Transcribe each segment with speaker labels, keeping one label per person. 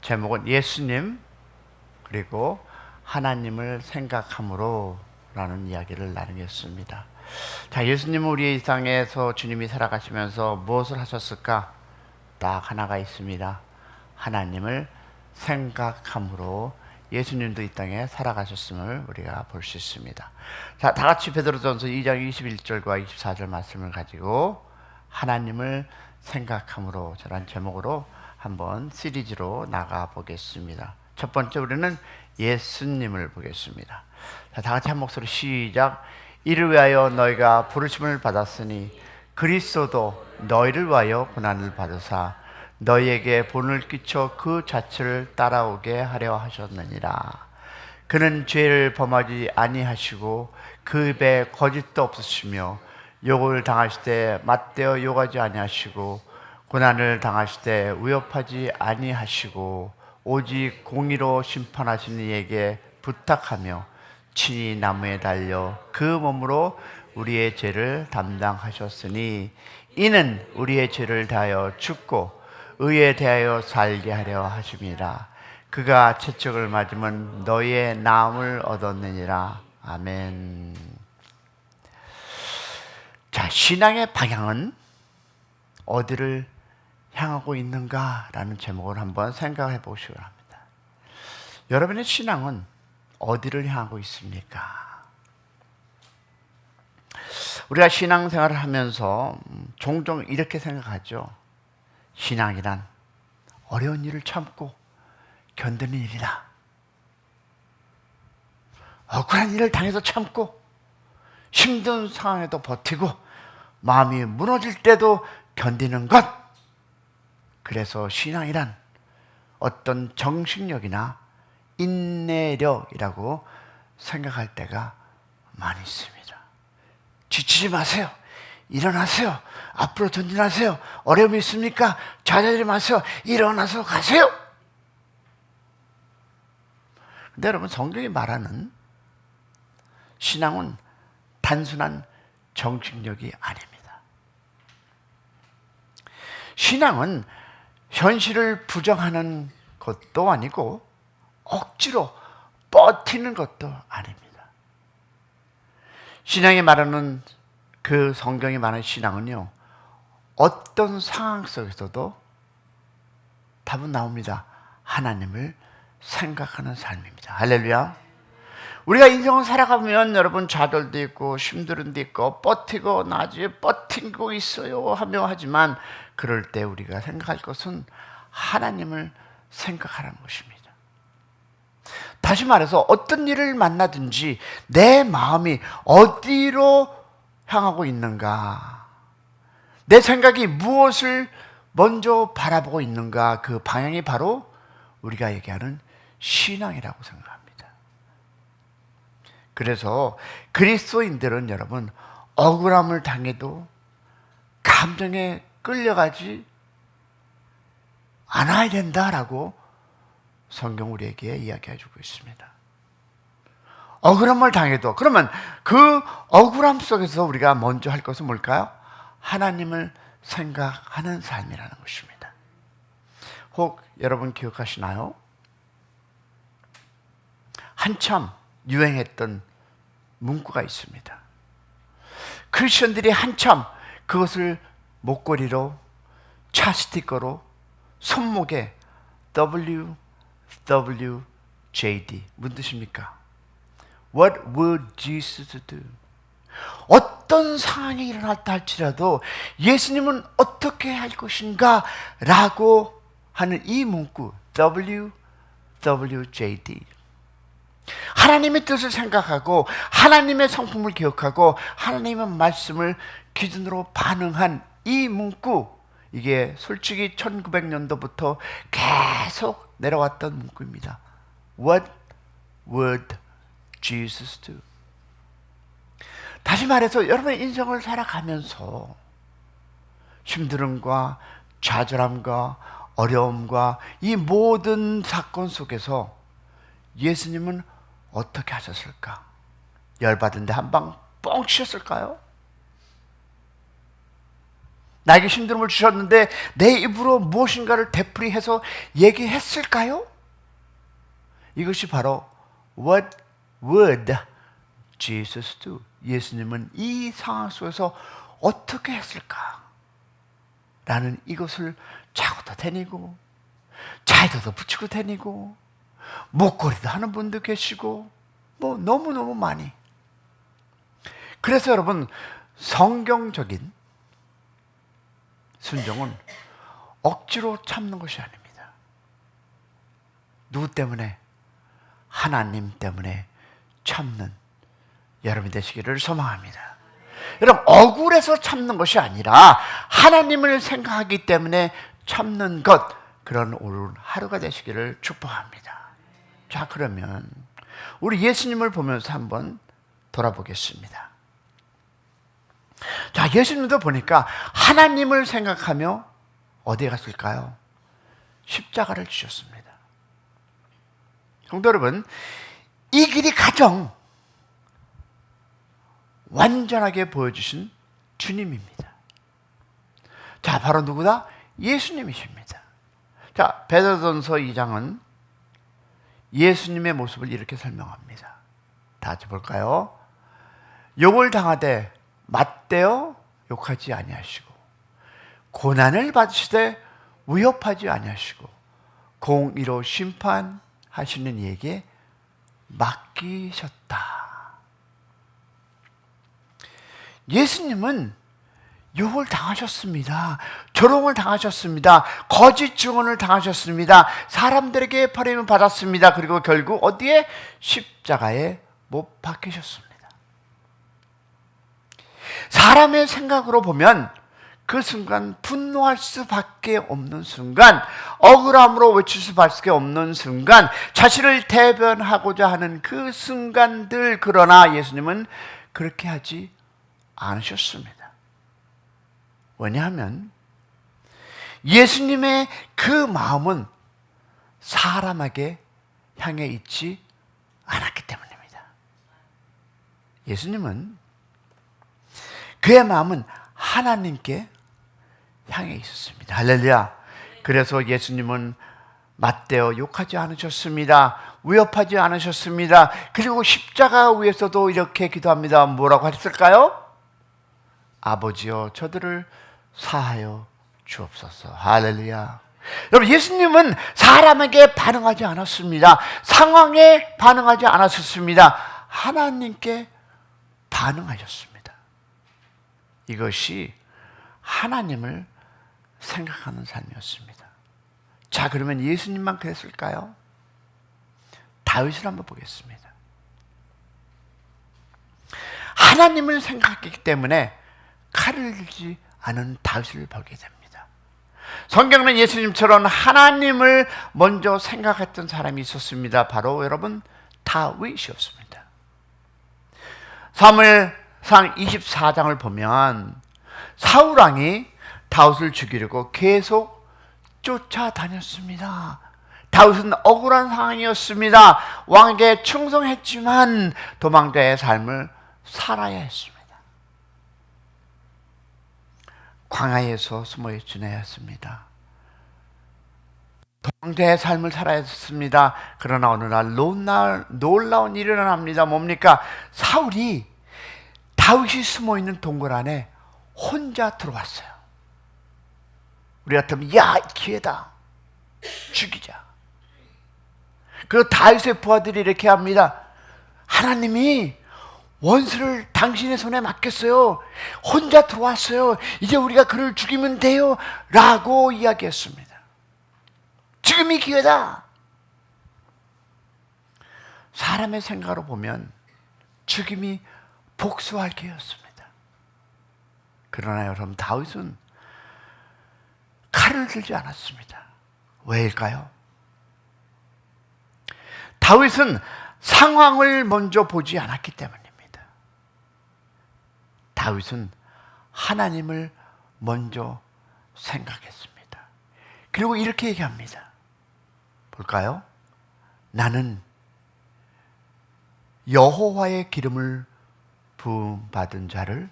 Speaker 1: 제목은 예수님 그리고 하나님을 생각함으로 라는 이야기를 나누겠습니다. 자, 예수님은 우리의 일상에서 주님이 살아가시면서 무엇을 하셨을까? 딱 하나가 있습니다. 하나님을 생각함으로 예수님도 이 땅에 살아가셨음을 우리가 볼 수 있습니다. 자, 다 같이 베드로전서 2장 21절과 24절 말씀을 가지고 하나님을 생각함으로 저란 제목으로 한번 시리즈로 나가 보겠습니다. 첫 번째 우리는 예수님을 보겠습니다. 자, 다 같이 한 목소리 시작. 이를 위하여 너희가 부르심을 받았으니 그리스도도 너희를 위하여 고난을 받으사 너희에게 본을 끼쳐 그 자체를 따라오게 하려 하셨느니라. 그는 죄를 범하지 아니하시고 그 입에 거짓도 없으시며 욕을 당하실 때 맞대어 욕하지 아니하시고 고난을 당하실 때 위협하지 아니하시고 오직 공의로 심판하시는 이에게 부탁하며 친히 나무에 달려 그 몸으로 우리의 죄를 담당하셨으니 이는 우리의 죄를 대하여 죽고 의에 대하여 살게 하려 하심이라. 그가 채찍을 맞으면 너희의 나음을 얻었느니라. 아멘. 자, 신앙의 방향은 어디를 향하고 있는가라는 제목을 한번 생각해 보시기 바랍니다. 여러분의 신앙은 어디를 향하고 있습니까? 우리가 신앙생활을 하면서 종종 이렇게 생각하죠. 신앙이란 어려운 일을 참고 견디는 일이다. 억울한 일을 당해서 참고 힘든 상황에도 버티고 마음이 무너질 때도 견디는 것. 그래서 신앙이란 어떤 정신력이나 인내력이라고 생각할 때가 많이 있습니다. 지치지 마세요. 일어나세요. 앞으로 전진하세요. 어려움이 있습니까? 좌절하지 마세요. 일어나서 가세요. 근데 여러분, 성경이 말하는 신앙은 단순한 정신력이 아닙니다. 신앙은 현실을 부정하는 것도 아니고 억지로 버티는 것도 아닙니다. 신앙이 말하는 그 성경이 말하는 신앙은요, 어떤 상황 속에서도 답은 나옵니다. 하나님을 생각하는 삶입니다. 할렐루야. 우리가 인생을 살아가면 여러분 좌절도 있고 힘든 데 있고 버티고 나지 버티고 있어요 하며 하지만 그럴 때 우리가 생각할 것은 하나님을 생각하라는 것입니다. 다시 말해서 어떤 일을 만나든지 내 마음이 어디로 향하고 있는가, 내 생각이 무엇을 먼저 바라보고 있는가, 그 방향이 바로 우리가 얘기하는 신앙이라고 생각합니다. 그래서 그리스도인들은 여러분 억울함을 당해도 감정에 끌려가지 않아야 된다라고 성경 우리에게 이야기해 주고 있습니다. 억울함을 당해도, 그러면 그 억울함 속에서 우리가 먼저 할 것은 뭘까요? 하나님을 생각하는 삶이라는 것입니다. 혹 여러분 기억하시나요? 한참 유행했던 문구가 있습니다. 크리스천들이 한참 그것을 목걸이로, 차 스티커로, 손목에 WWJD, 무슨 뜻입니까? What would Jesus do? 어떤 상황이 일어났다 할지라도 예수님은 어떻게 할 것인가? 라고 하는 이 문구 WWJD, 하나님의 뜻을 생각하고 하나님의 성품을 기억하고 하나님의 말씀을 기준으로 반응한 이 문구, 이게 솔직히 1900년도부터 계속 내려왔던 문구입니다. What would Jesus do? 다시 말해서 여러분의 인생을 살아가면서 힘듦과 좌절함과 어려움과 이 모든 사건 속에서 예수님은 어떻게 하셨을까? 열받은데 한 방 뻥 치셨을까요? 나에게 힘듦을 주셨는데 내 입으로 무엇인가를 되풀이해서 얘기했을까요? 이것이 바로 What would Jesus do? 예수님은 이 상황 속에서 어떻게 했을까? 라는 이것을 차고도 다니고 차에도 붙이고 다니고 목걸이도 하는 분도 계시고 뭐 너무너무 많이. 그래서 여러분, 성경적인 순종은 억지로 참는 것이 아닙니다. 누구 때문에? 하나님 때문에 참는 여러분이 되시기를 소망합니다. 여러분, 억울해서 참는 것이 아니라 하나님을 생각하기 때문에 참는 것, 그런 오늘 하루가 되시기를 축복합니다. 자, 그러면 우리 예수님을 보면서 한번 돌아보겠습니다. 자, 예수님도 보니까 하나님을 생각하며 어디에 갔을까요? 십자가를 지셨습니다. 성도 여러분, 이 길이 가장 완전하게 보여주신 주님입니다. 자, 바로 누구다? 예수님이십니다. 자, 베드로전서 2장은 예수님의 모습을 이렇게 설명합니다. 다 같이 볼까요? 욕을 당하되 맞대어 욕하지 아니하시고 고난을 받으시되 위협하지 아니하시고 공의로 심판하시는 이에게 맡기셨다. 예수님은 욕을 당하셨습니다. 조롱을 당하셨습니다. 거짓 증언을 당하셨습니다. 사람들에게 버림을 받았습니다. 그리고 결국 어디에? 십자가에 못 박히셨습니다. 사람의 생각으로 보면 그 순간 분노할 수밖에 없는 순간, 억울함으로 외칠 수밖에 없는 순간, 자신을 대변하고자 하는 그 순간들, 그러나 예수님은 그렇게 하지 않으셨습니다. 왜냐하면 예수님의 그 마음은 사람에게 향해 있지 않았기 때문입니다. 예수님은 그의 마음은 하나님께 향해 있었습니다. 할렐루야. 그래서 예수님은 맞대어 욕하지 않으셨습니다. 위협하지 않으셨습니다. 그리고 십자가 위에서도 이렇게 기도합니다. 뭐라고 했을까요? 아버지여, 저들을 사하여 주옵소서. 할렐루야. 여러분, 예수님은 사람에게 반응하지 않았습니다. 상황에 반응하지 않았습니다. 하나님께 반응하셨습니다. 이것이 하나님을 생각하는 삶이었습니다. 자, 그러면 예수님만 그랬을까요? 다윗을 한번 보겠습니다. 하나님을 생각했기 때문에 칼을 들지 않은 다윗을 보게 됩니다. 성경은 예수님처럼 하나님을 먼저 생각했던 사람이 있었습니다. 바로 여러분, 다윗이었습니다. 사무엘상 24장을 보면 사울왕이 다윗을 죽이려고 계속 쫓아다녔습니다. 다윗은 억울한 상황이었습니다. 왕에게 충성했지만 도망자의 삶을 살아야 했습니다. 광야에서 숨어 지내야 했습니다. 도망자의 삶을 살아야 했습니다. 그러나 어느 날 놀라운 일이 일어납니다. 뭡니까? 사울이 다윗이 숨어 있는 동굴 안에 혼자 들어왔어요. 우리 같으면 야, 기회다, 죽이자. 그리고 다윗의 부하들이 이렇게 합니다. 하나님이 원수를 당신의 손에 맡겼어요. 혼자 들어왔어요. 이제 우리가 그를 죽이면 돼요. 라고 이야기했습니다. 지금이 기회다. 사람의 생각으로 보면 죽임이 복수할 기회였습니다. 그러나 여러분, 다윗은 칼을 들지 않았습니다. 왜일까요? 다윗은 상황을 먼저 보지 않았기 때문입니다. 다윗은 하나님을 먼저 생각했습니다. 그리고 이렇게 얘기합니다. 볼까요? 나는 여호와의 기름을 부음받은 자를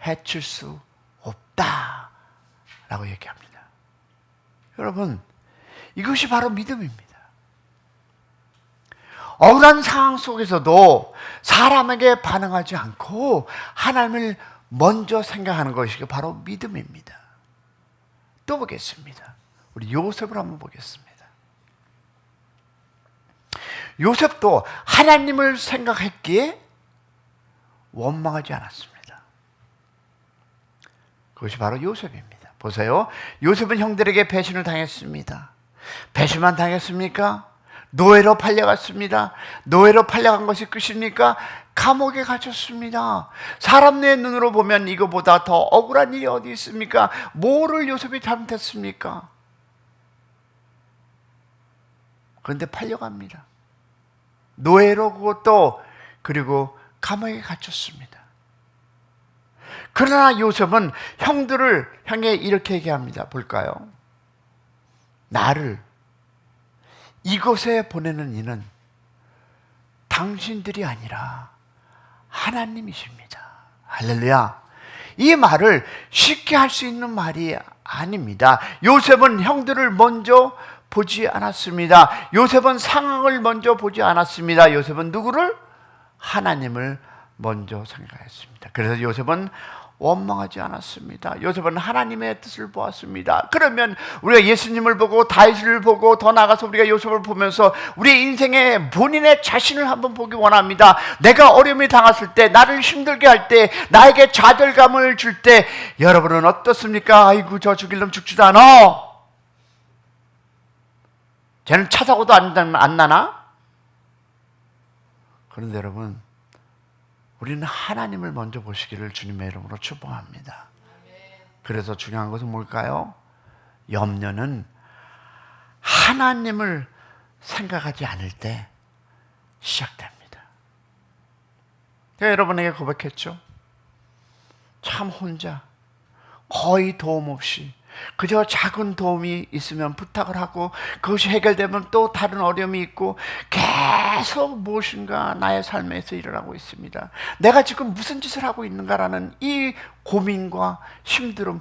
Speaker 1: 해칠 수 없다. 라고 얘기합니다. 여러분, 이것이 바로 믿음입니다. 억울한 상황 속에서도 사람에게 반응하지 않고 하나님을 먼저 생각하는 것이 바로 믿음입니다. 또 보겠습니다. 우리 요셉을 한번 보겠습니다. 요셉도 하나님을 생각했기에 원망하지 않았습니다. 그것이 바로 요셉입니다. 보세요. 요셉은 형들에게 배신을 당했습니다. 배신만 당했습니까? 노예로 팔려갔습니다. 노예로 팔려간 것이 끝입니까? 감옥에 갇혔습니다. 사람의 눈으로 보면 이거보다 더 억울한 일이 어디 있습니까? 뭐를 요셉이 잘못했습니까? 그런데 팔려갑니다. 노예로 그것도 그리고 감옥에 갇혔습니다. 그러나 요셉은 형들을 향해 이렇게 얘기합니다. 볼까요? 나를 이곳에 보내는 이는 당신들이 아니라 하나님이십니다. 할렐루야. 이 말을 쉽게 할 수 있는 말이 아닙니다. 요셉은 형들을 먼저 보지 않았습니다. 요셉은 상황을 먼저 보지 않았습니다. 요셉은 누구를? 하나님을 먼저 생각했습니다. 그래서 요셉은 원망하지 않았습니다. 요셉은 하나님의 뜻을 보았습니다. 그러면 우리가 예수님을 보고 다윗을 보고 더 나아가서 우리가 요셉을 보면서 우리 인생의 본인의 자신을 한번 보기 원합니다. 내가 어려움이 당했을 때, 나를 힘들게 할 때, 나에게 좌절감을 줄 때 여러분은 어떻습니까? 아이고, 저 죽일 놈 죽지도 않아. 쟤는 차 사고도 안 나나? 그런데 여러분, 우리는 하나님을 먼저 보시기를 주님의 이름으로 축복합니다. 그래서 중요한 것은 뭘까요? 염려는 하나님을 생각하지 않을 때 시작됩니다. 제가 여러분에게 고백했죠. 참 혼자 거의 도움 없이 그저 작은 도움이 있으면 부탁을 하고 그것이 해결되면 또 다른 어려움이 있고 계속 무엇인가 나의 삶에서 일어나고 있습니다. 내가 지금 무슨 짓을 하고 있는가라는 이 고민과 힘듦.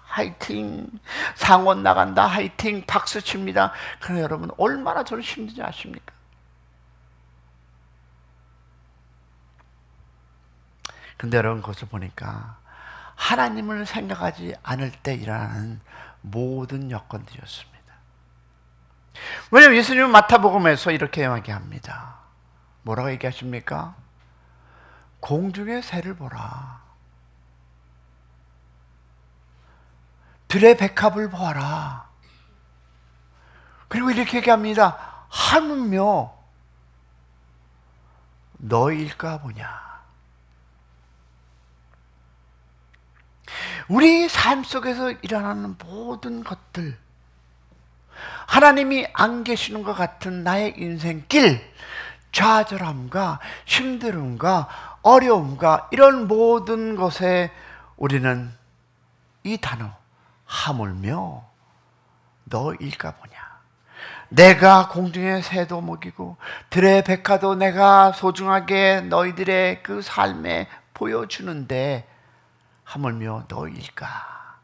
Speaker 1: 화이팅, 상원 나간다, 화이팅, 박수 칩니다. 그러나 여러분, 얼마나 저는 힘든지 아십니까? 근데 여러분, 그것을 보니까 하나님을 생각하지 않을 때 일어나는 모든 여건들이었습니다. 왜냐하면 예수님은 마태복음에서 이렇게 이야기합니다. 뭐라고 얘기하십니까? 공중의 새를 보라. 들의 백합을 보아라. 그리고 이렇게 얘기합니다. 하물며 너희일까 보냐. 우리 삶 속에서 일어나는 모든 것들, 하나님이 안 계시는 것 같은 나의 인생길, 좌절함과 힘듦과 어려움과 이런 모든 것에 우리는 이 단어, 하물며 너일까 보냐. 내가 공중의 새도 먹이고 들의 백화도 내가 소중하게 너희들의 그 삶에 보여주는데 하물며 너일까?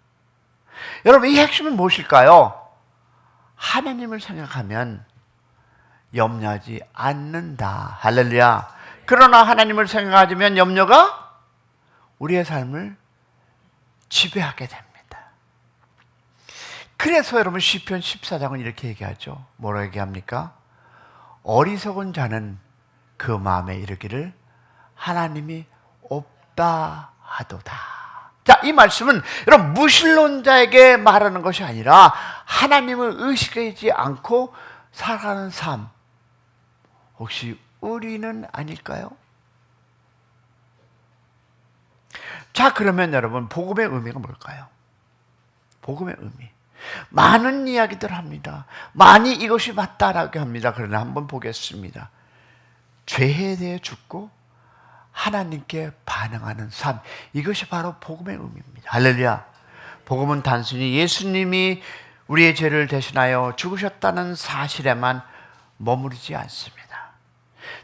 Speaker 1: 여러분, 이 핵심은 무엇일까요? 하나님을 생각하면 염려하지 않는다. 할렐루야. 그러나 하나님을 생각하면 염려가 우리의 삶을 지배하게 됩니다. 그래서 여러분, 시편 14장은 이렇게 얘기하죠. 뭐라고 얘기합니까? 어리석은 자는 그 마음에 이르기를 하나님이 없다 하도다. 자, 이 말씀은 여러분, 무신론자에게 말하는 것이 아니라 하나님을 의식하지 않고 살아가는 삶, 혹시 우리는 아닐까요? 자, 그러면 여러분, 복음의 의미가 뭘까요? 복음의 의미, 많은 이야기들 합니다. 많이 이것이 맞다라고 합니다. 그러나 한번 보겠습니다. 죄에 대해 죽고 하나님께 반응하는 삶, 이것이 바로 복음의 의미입니다. 할렐루야. 복음은 단순히 예수님이 우리의 죄를 대신하여 죽으셨다는 사실에만 머무르지 않습니다.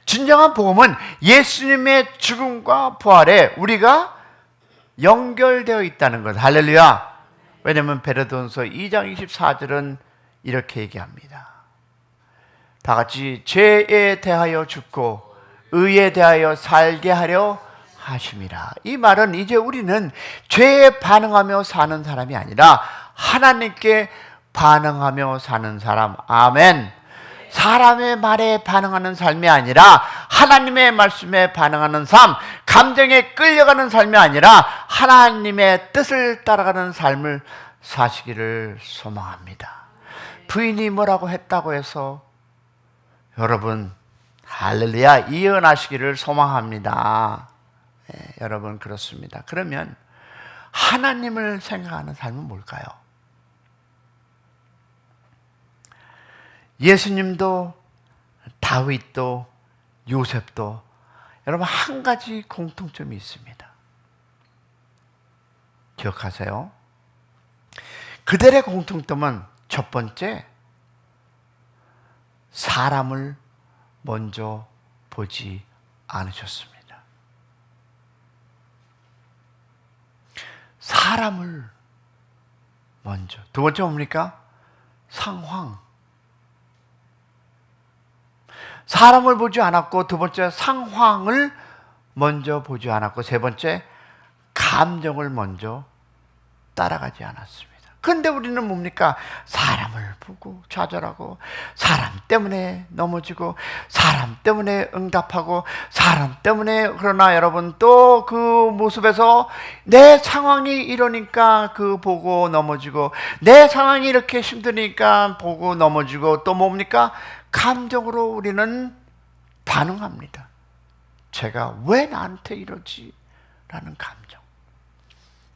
Speaker 1: 진정한 복음은 예수님의 죽음과 부활에 우리가 연결되어 있다는 것. 할렐루야. 왜냐하면 베드로전서 2장 24절은 이렇게 얘기합니다. 다 같이 죄에 대하여 죽고 의에 대하여 살게 하려 하심이라. 이 말은 이제 우리는 죄에 반응하며 사는 사람이 아니라 하나님께 반응하며 사는 사람. 아멘. 사람의 말에 반응하는 삶이 아니라 하나님의 말씀에 반응하는 삶, 감정에 끌려가는 삶이 아니라 하나님의 뜻을 따라가는 삶을 사시기를 소망합니다. 부인이 뭐라고 했다고 해서 여러분 할렐루야 이혼하시기를 소망합니다. 네, 여러분 그렇습니다. 그러면 하나님을 생각하는 삶은 뭘까요? 예수님도 다윗도 요셉도 여러분 한 가지 공통점이 있습니다. 기억하세요. 그들의 공통점은 첫 번째, 사람을 먼저 보지 않으셨습니다. 사람을 먼저. 두 번째 뭡니까? 상황. 사람을 보지 않았고, 두 번째 상황을 먼저 보지 않았고, 세 번째 감정을 먼저 따라가지 않았습니다. 그런데 우리는 뭡니까? 사람을 보고 좌절하고, 사람 때문에 넘어지고, 사람 때문에 응답하고, 사람 때문에, 그러나 여러분 또 그 모습에서 내 상황이 이러니까 그 보고 넘어지고, 내 상황이 이렇게 힘드니까 보고 넘어지고, 또 뭡니까? 감정으로 우리는 반응합니다. 제가 왜 나한테 이러지? 라는 감정.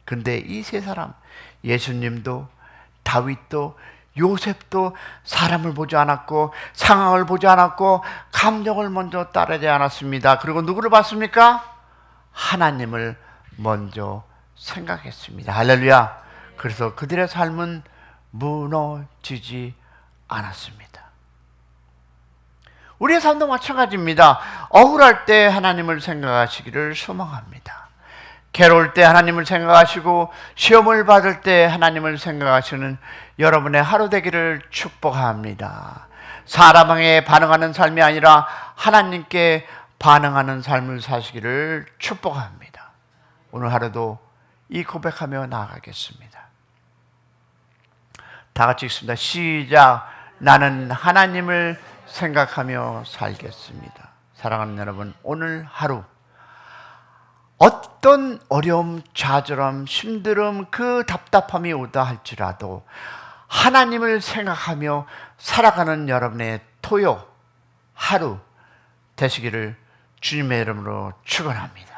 Speaker 1: 근데 이 세 사람, 예수님도 다윗도 요셉도 사람을 보지 않았고 상황을 보지 않았고 감정을 먼저 따르지 않았습니다. 그리고 누구를 봤습니까? 하나님을 먼저 생각했습니다. 할렐루야. 그래서 그들의 삶은 무너지지 않았습니다. 우리의 삶도 마찬가지입니다. 억울할 때 하나님을 생각하시기를 소망합니다. 괴로울 때 하나님을 생각하시고 시험을 받을 때 하나님을 생각하시는 여러분의 하루 되기를 축복합니다. 사람에게 반응하는 삶이 아니라 하나님께 반응하는 삶을 사시기를 축복합니다. 오늘 하루도 이 고백하며 나아가겠습니다. 다 같이 읽습니다. 시작. 나는 하나님을 생각하며 살겠습니다. 사랑하는 여러분, 오늘 하루 어떤 어려움, 좌절함, 힘듦, 그 답답함이 오다 할지라도 하나님을 생각하며 살아가는 여러분의 토요 하루 되시기를 주님의 이름으로 축원합니다.